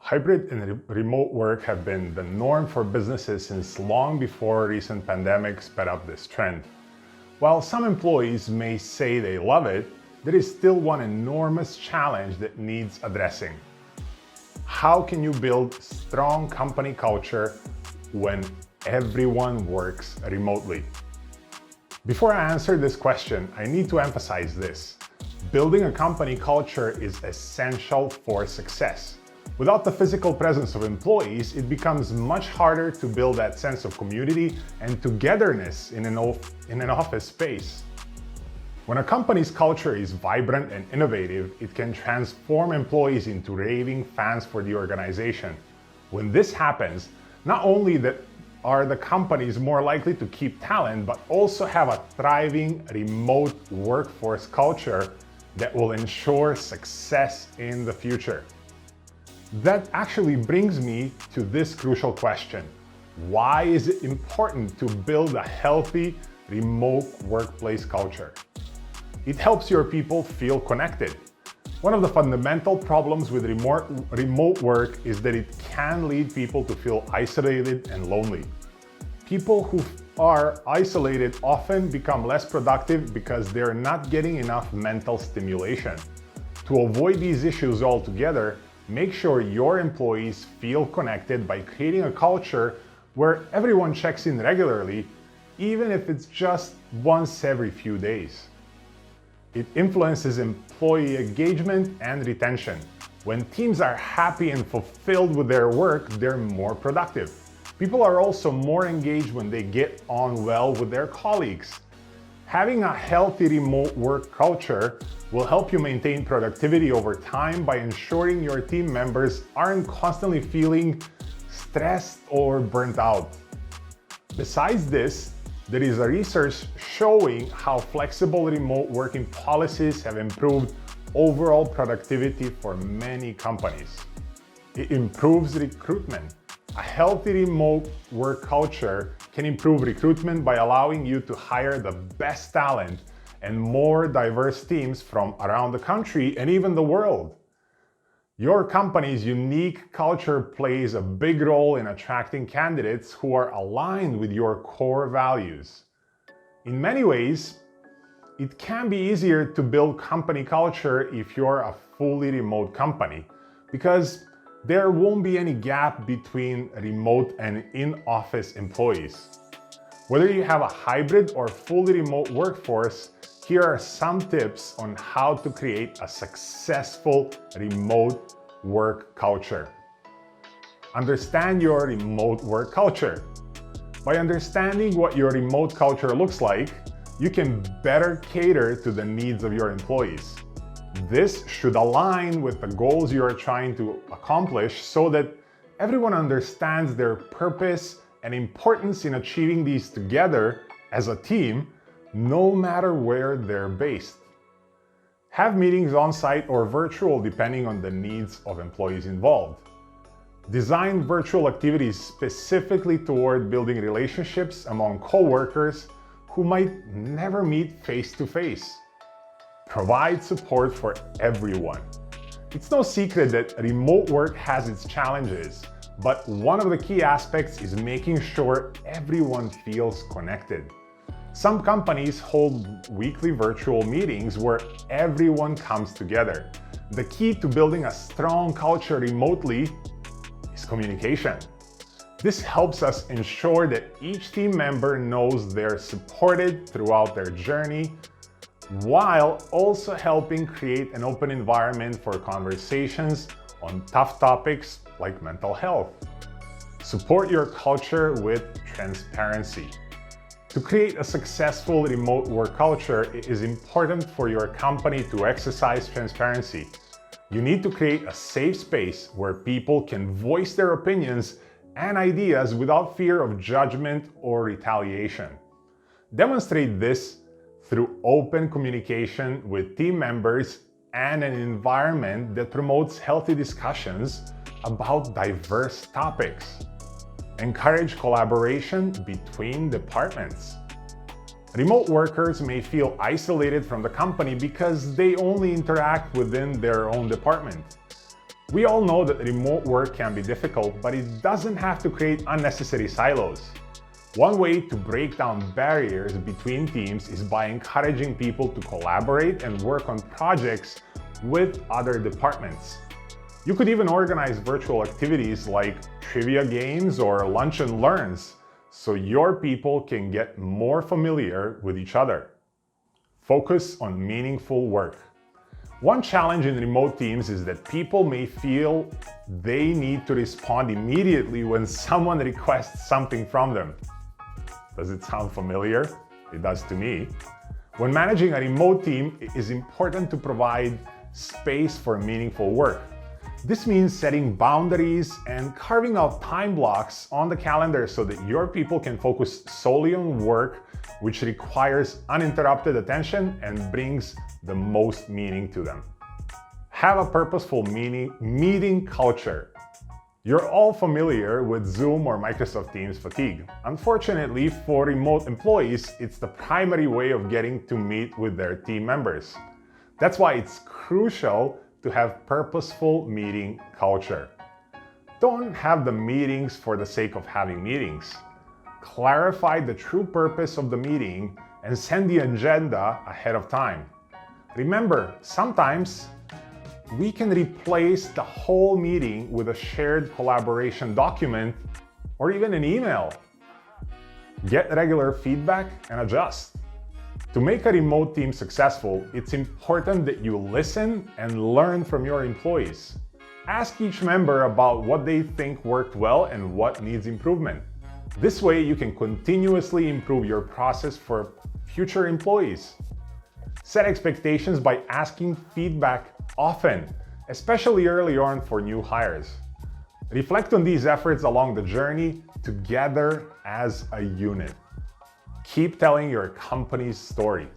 Hybrid and remote work have been the norm for businesses since long before recent pandemic sped up this trend. While some employees may say they love it, there is still one enormous challenge that needs addressing. How can you build strong company culture when everyone works remotely? Before I answer this question, I need to emphasize this. Building a company culture is essential for success. Without the physical presence of employees, it becomes much harder to build that sense of community and togetherness in an office space. When a company's culture is vibrant and innovative, it can transform employees into raving fans for the organization. When this happens, not only are the companies more likely to keep talent, but also have a thriving remote workforce culture that will ensure success in the future. That actually brings me to this crucial question. Why is it important to build a healthy remote workplace culture? It helps your people feel connected. One of the fundamental problems with remote work is that it can lead people to feel isolated and lonely. People who are isolated often become less productive because they're not getting enough mental stimulation. To avoid these issues altogether, make sure your employees feel connected by creating a culture where everyone checks in regularly, even if it's just once every few days. It influences employee engagement and retention. When teams are happy and fulfilled with their work, they're more productive. People are also more engaged when they get on well with their colleagues. Having a healthy remote work culture will help you maintain productivity over time by ensuring your team members aren't constantly feeling stressed or burnt out. Besides this, there is a research showing how flexible remote working policies have improved overall productivity for many companies. It improves recruitment. A healthy remote work culture can improve recruitment by allowing you to hire the best talent and more diverse teams from around the country and even the world. Your company's unique culture plays a big role in attracting candidates who are aligned with your core values. In many ways, it can be easier to build company culture if you're a fully remote company, because there won't be any gap between remote and in-office employees. Whether you have a hybrid or fully remote workforce, here are some tips on how to create a successful remote work culture. Understand your remote work culture. By understanding what your remote culture looks like, you can better cater to the needs of your employees. This should align with the goals you are trying to accomplish so that everyone understands their purpose and importance in achieving these together as a team, no matter where they're based. Have meetings on-site or virtual depending on the needs of employees involved. Design virtual activities specifically toward building relationships among coworkers who might never meet face-to-face. Provide support for everyone. It's no secret that remote work has its challenges, but one of the key aspects is making sure everyone feels connected. Some companies hold weekly virtual meetings where everyone comes together. The key to building a strong culture remotely is communication. This helps us ensure that each team member knows they're supported throughout their journey, while also helping create an open environment for conversations on tough topics like mental health. Support your culture with transparency. To create a successful remote work culture, it is important for your company to exercise transparency. You need to create a safe space where people can voice their opinions and ideas without fear of judgment or retaliation. Demonstrate this through open communication with team members and an environment that promotes healthy discussions about diverse topics. Encourage collaboration between departments. Remote workers may feel isolated from the company because they only interact within their own department. We all know that remote work can be difficult, but it doesn't have to create unnecessary silos. One way to break down barriers between teams is by encouraging people to collaborate and work on projects with other departments. You could even organize virtual activities like trivia games or lunch and learns so your people can get more familiar with each other. Focus on meaningful work. One challenge in remote teams is that people may feel they need to respond immediately when someone requests something from them. Does it sound familiar? It does to me. When managing a remote team, it is important to provide space for meaningful work. This means setting boundaries and carving out time blocks on the calendar so that your people can focus solely on work, which requires uninterrupted attention and brings the most meaning to them. Have a purposeful meeting culture. You're all familiar with Zoom or Microsoft Teams fatigue. Unfortunately, for remote employees, it's the primary way of getting to meet with their team members. That's why it's crucial to have purposeful meeting culture. Don't have the meetings for the sake of having meetings. Clarify the true purpose of the meeting and send the agenda ahead of time. Remember, sometimes we can replace the whole meeting with a shared collaboration document or even an email. Get regular feedback and adjust. To make a remote team successful, it's important that you listen and learn from your employees. Ask each member about what they think worked well and what needs improvement. This way, you can continuously improve your process for future employees. Set expectations by asking feedback often, especially early on for new hires. Reflect on these efforts along the journey together as a unit. Keep telling your company's story.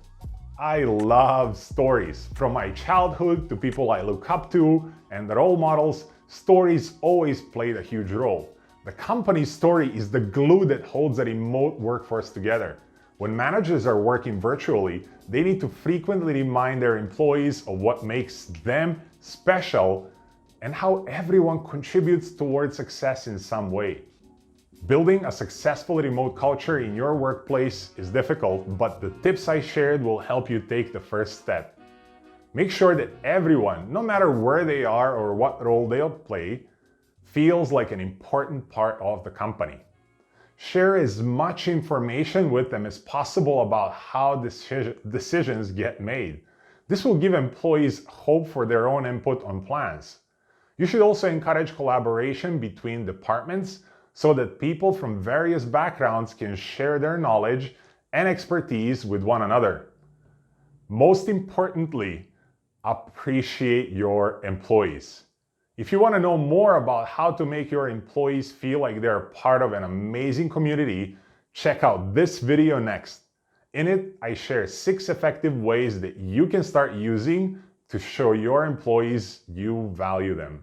I love stories. From my childhood to people I look up to and the role models, stories always played a huge role. The company's story is the glue that holds a remote workforce together. When managers are working virtually, they need to frequently remind their employees of what makes them special and how everyone contributes towards success in some way. Building a successful remote culture in your workplace is difficult, but the tips I shared will help you take the first step. Make sure that everyone, no matter where they are or what role they'll play, feels like an important part of the company. Share as much information with them as possible about how decisions get made. This will give employees hope for their own input on plans. You should also encourage collaboration between departments so that people from various backgrounds can share their knowledge and expertise with one another. Most importantly, appreciate your employees. If you want to know more about how to make your employees feel like they're part of an amazing community, check out this video next. In it, I share 6 effective ways that you can start using to show your employees you value them.